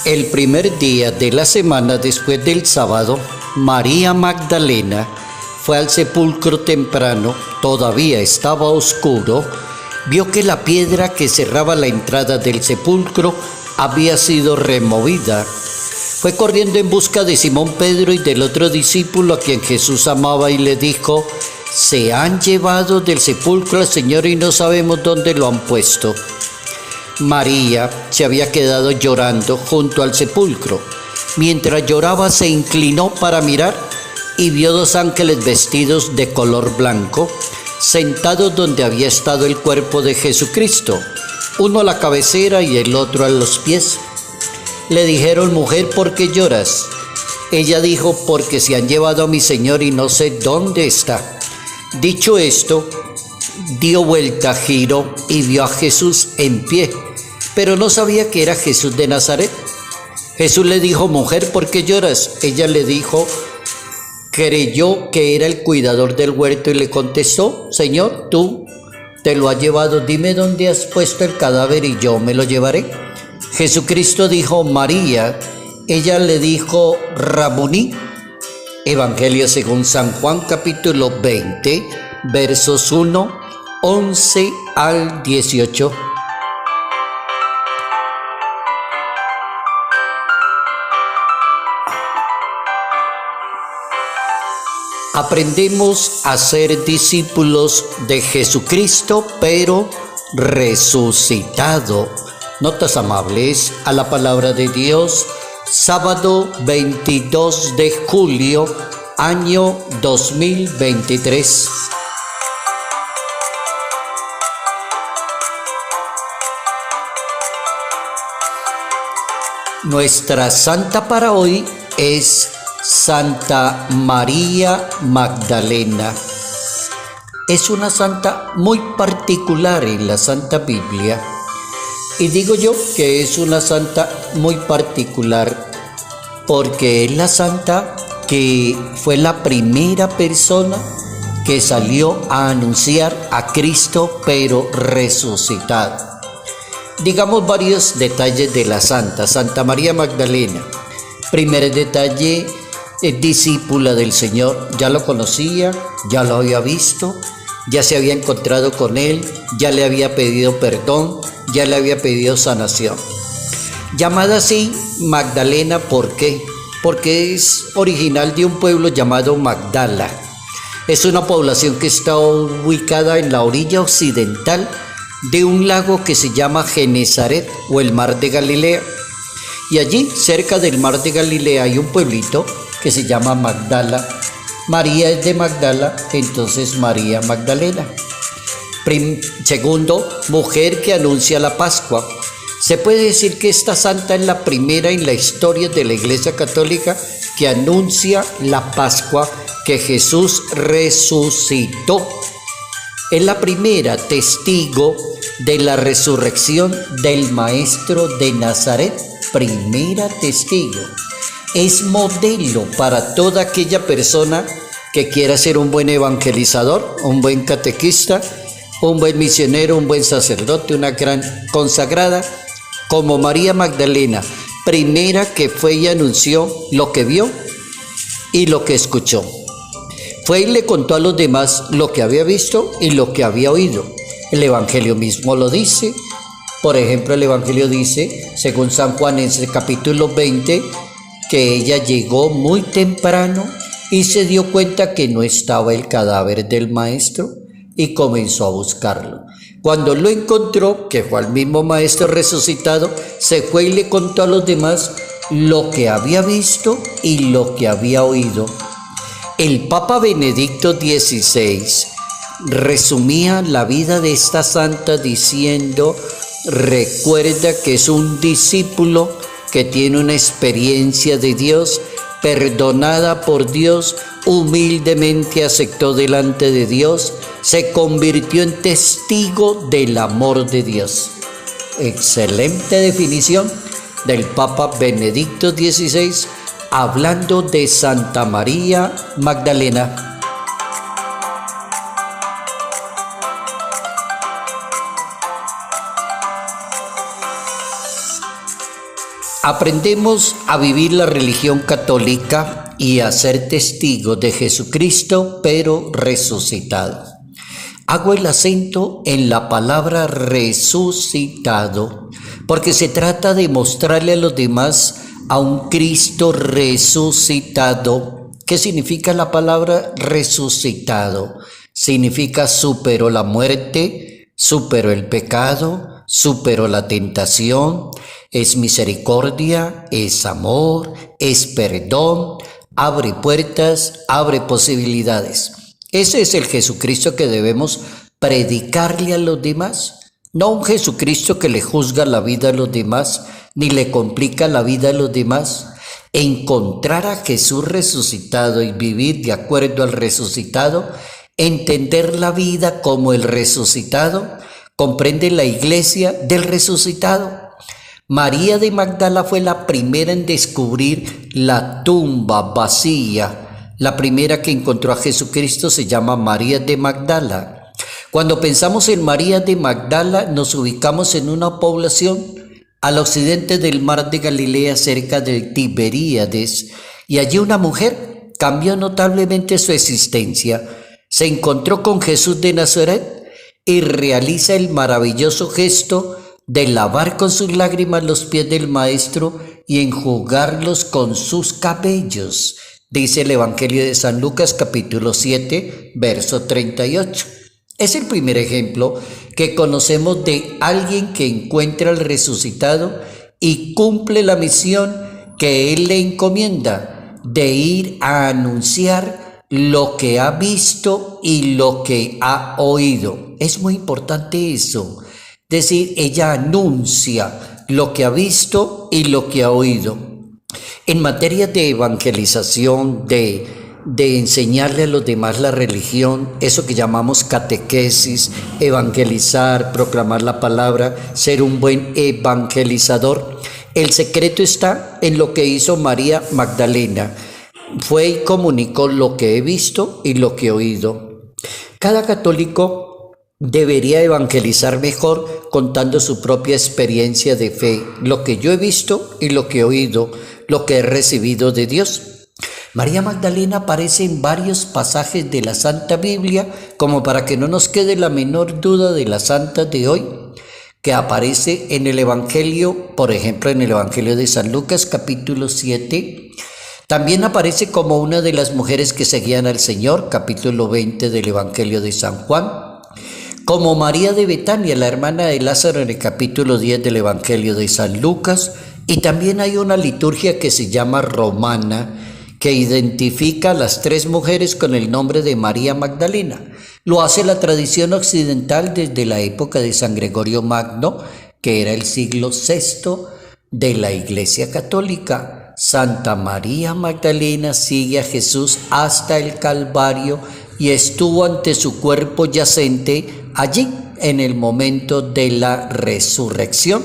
El primer día de la semana después del sábado, María Magdalena fue al sepulcro temprano, todavía estaba oscuro, vio que la piedra que cerraba la entrada del sepulcro había sido removida. Fue corriendo en busca de Simón Pedro y del otro discípulo a quien Jesús amaba y le dijo: «Se han llevado del sepulcro al Señor y no sabemos dónde lo han puesto». María se había quedado llorando junto al sepulcro. Mientras lloraba se inclinó para mirar y vio dos ángeles vestidos de color blanco, sentados donde había estado el cuerpo de Jesucristo, uno a la cabecera y el otro a los pies. Le dijeron: «Mujer, ¿por qué lloras?». Ella dijo: «Porque se han llevado a mi Señor y no sé dónde está». Dicho esto, dio vuelta, giró y vio a Jesús en pie, pero no sabía que era Jesús de Nazaret. Jesús le dijo: «Mujer, ¿por qué lloras?». Ella le dijo, creyó que era el cuidador del huerto y le contestó: «Señor, tú te lo has llevado, dime dónde has puesto el cadáver y yo me lo llevaré». Jesucristo dijo: «María». Ella le dijo: «Rabuní». Evangelio según San Juan, capítulo 20, versos 1, 11 al 18. Aprendemos a ser discípulos de Jesucristo, pero resucitado. Notas amables a la palabra de Dios. Sábado 22 de julio, año 2023. Nuestra santa para hoy es Santa María Magdalena. Es una santa muy particular en la Santa Biblia. Y digo yo que es una santa muy particular porque es la santa que fue la primera persona que salió a anunciar a Cristo pero resucitado. Digamos varios detalles de la santa, Santa María Magdalena. Primer detalle: es discípula del Señor, ya lo conocía, ya lo había visto, ya se había encontrado con Él, ya le había pedido perdón, ya le había pedido sanación. Llamada así Magdalena, ¿por qué? Porque es original de un pueblo llamado Magdala. Es una población que está ubicada en la orilla occidental de un lago que se llama Genesaret o el Mar de Galilea. Y allí, cerca del Mar de Galilea, hay un pueblito que se llama Magdala. María es de Magdala, entonces María Magdalena. Segundo, mujer que anuncia la Pascua. Se puede decir que esta santa es la primera en la historia de la Iglesia Católica que anuncia la Pascua, que Jesús resucitó. Es la primera testigo de la resurrección del Maestro de Nazaret. Primera testigo. Es modelo para toda aquella persona que quiera ser un buen evangelizador, un buen catequista, un buen misionero, un buen sacerdote, una gran consagrada, como María Magdalena, primera que fue y anunció lo que vio y lo que escuchó. Fue y le contó a los demás lo que había visto y lo que había oído. El Evangelio mismo lo dice. Por ejemplo, el Evangelio dice, según San Juan en el capítulo 20, que ella llegó muy temprano y se dio cuenta que no estaba el cadáver del maestro y comenzó a buscarlo. Cuando lo encontró, que fue al mismo maestro resucitado, se fue y le contó a los demás lo que había visto y lo que había oído. El Papa Benedicto XVI resumía la vida de esta santa diciendo: recuerda que es un discípulo que tiene una experiencia de Dios, perdonada por Dios, humildemente aceptó delante de Dios, se convirtió en testigo del amor de Dios. Excelente definición del Papa Benedicto XVI, hablando de Santa María Magdalena. Aprendemos a vivir la religión católica y a ser testigos de Jesucristo, pero resucitado. Hago el acento en la palabra resucitado, porque se trata de mostrarle a los demás a un Cristo resucitado. ¿Qué significa la palabra resucitado? Significa superó la muerte, superó el pecado, superó la tentación, es misericordia, es amor, es perdón, abre puertas, abre posibilidades. Ese es el Jesucristo que debemos predicarle a los demás. No un Jesucristo que le juzga la vida a los demás, ni le complica la vida a los demás. Encontrar a Jesús resucitado y vivir de acuerdo al resucitado, entender la vida como el resucitado, comprende la iglesia del resucitado. María de Magdala fue la primera en descubrir la tumba vacía. La primera que encontró a Jesucristo se llama María de Magdala. Cuando pensamos en María de Magdala, nos ubicamos en una población al occidente del mar de Galilea, cerca de Tiberíades, y allí una mujer cambió notablemente su existencia. Se encontró con Jesús de Nazaret y realiza el maravilloso gesto de lavar con sus lágrimas los pies del Maestro y enjugarlos con sus cabellos, dice el Evangelio de San Lucas capítulo 7, verso 38. Es el primer ejemplo que conocemos de alguien que encuentra al resucitado y cumple la misión que Él le encomienda, de ir a anunciar lo que ha visto y lo que ha oído. Es muy importante eso. Es decir, ella anuncia lo que ha visto y lo que ha oído. En materia de evangelización, de enseñarle a los demás la religión, eso que llamamos catequesis, evangelizar, proclamar la palabra, ser un buen evangelizador, el secreto está en lo que hizo María Magdalena. Fue y comunicó lo que he visto y lo que he oído. Cada católico debería evangelizar mejor contando su propia experiencia de fe, lo que yo he visto y lo que he oído, lo que he recibido de Dios. María Magdalena aparece en varios pasajes de la Santa Biblia, como para que no nos quede la menor duda de la santa de hoy, que aparece en el Evangelio, por ejemplo, en el Evangelio de San Lucas, capítulo 7. También aparece como una de las mujeres que seguían al Señor, capítulo 20 del Evangelio de San Juan. Como María de Betania, la hermana de Lázaro, en el capítulo 10 del Evangelio de San Lucas. Y también hay una liturgia que se llama romana, que identifica a las tres mujeres con el nombre de María Magdalena. Lo hace la tradición occidental desde la época de San Gregorio Magno, que era el siglo VI de la Iglesia Católica. Santa María Magdalena sigue a Jesús hasta el Calvario y estuvo ante su cuerpo yacente allí en el momento de la resurrección.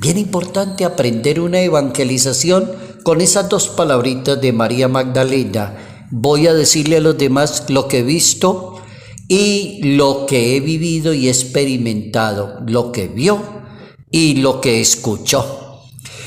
Bien importante aprender una evangelización con esas dos palabritas de María Magdalena. Voy a decirle a los demás lo que he visto y lo que he vivido y experimentado, lo que vio y lo que escuchó.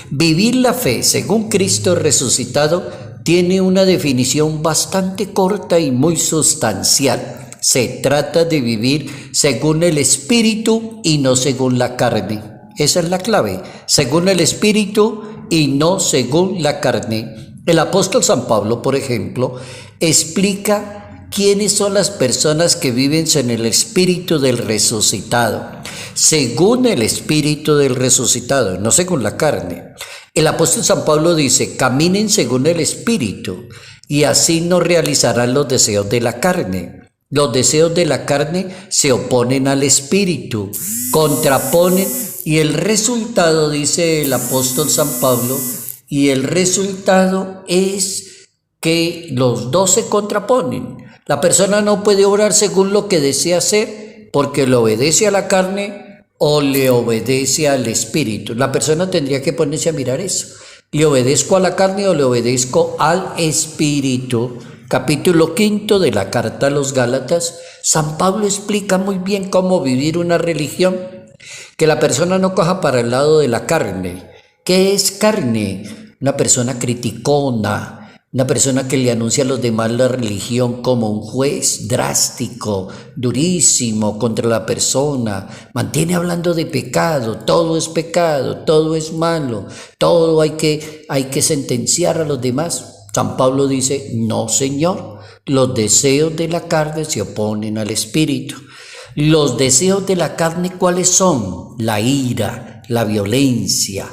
Vivir la fe según Cristo resucitado tiene una definición bastante corta y muy sustancial. Se trata de vivir según el Espíritu y no según la carne. Esa es la clave, según el Espíritu y no según la carne. El apóstol San Pablo, por ejemplo, explica quiénes son las personas que viven en el Espíritu del resucitado. Según el Espíritu del resucitado, no según la carne. El apóstol San Pablo dice, caminen según el Espíritu y así no realizarán los deseos de la carne. Los deseos de la carne se oponen al Espíritu, contraponen, y el resultado, dice el apóstol San Pablo, y el resultado es que los dos se contraponen. La persona no puede obrar según lo que desea hacer porque le obedece a la carne o le obedece al Espíritu. La persona tendría que ponerse a mirar eso. ¿Le obedezco a la carne o le obedezco al Espíritu? Capítulo 5 de la carta a los Gálatas, San Pablo explica muy bien cómo vivir una religión, que la persona no coja para el lado de la carne, ¿Qué es carne? Una persona criticona, una persona que le anuncia a los demás la religión como un juez drástico, durísimo contra la persona, mantiene hablando de pecado, todo es malo, todo hay que sentenciar a los demás. San Pablo dice, no señor, los deseos de la carne se oponen al espíritu. Los deseos de la carne, ¿cuáles son? La ira, la violencia,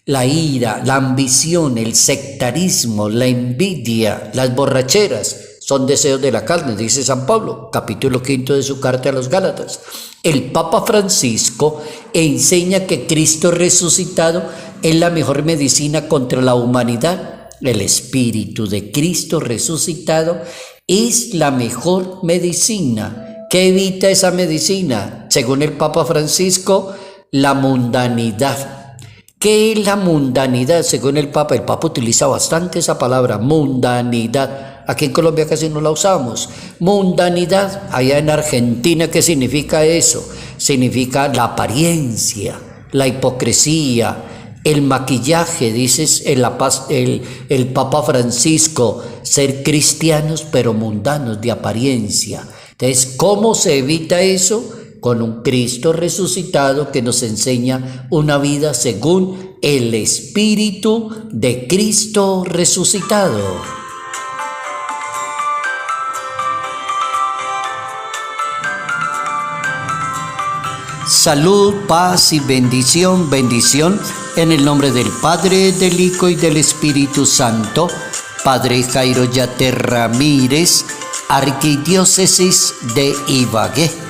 la ambición, el sectarismo, la envidia, las borracheras, son deseos de la carne, dice San Pablo, capítulo 5 de su carta a los Gálatas. El Papa Francisco enseña que Cristo resucitado es la mejor medicina contra la humanidad. El Espíritu de Cristo resucitado es la mejor medicina. ¿Qué evita esa medicina? Según el Papa Francisco, la mundanidad. ¿Qué es la mundanidad? Según el Papa utiliza bastante esa palabra, mundanidad. Aquí en Colombia casi no la usamos. Mundanidad, allá en Argentina, ¿qué significa eso? Significa la apariencia, la hipocresía, el maquillaje, dice el Papa Francisco, ser cristianos pero mundanos de apariencia. Entonces, ¿cómo se evita eso? Con un Cristo resucitado que nos enseña una vida según el Espíritu de Cristo resucitado. Salud, paz y bendición, en el nombre del Padre, del Hijo y del Espíritu Santo. Padre Jairo Yater Ramírez, Arquidiócesis de Ibagué.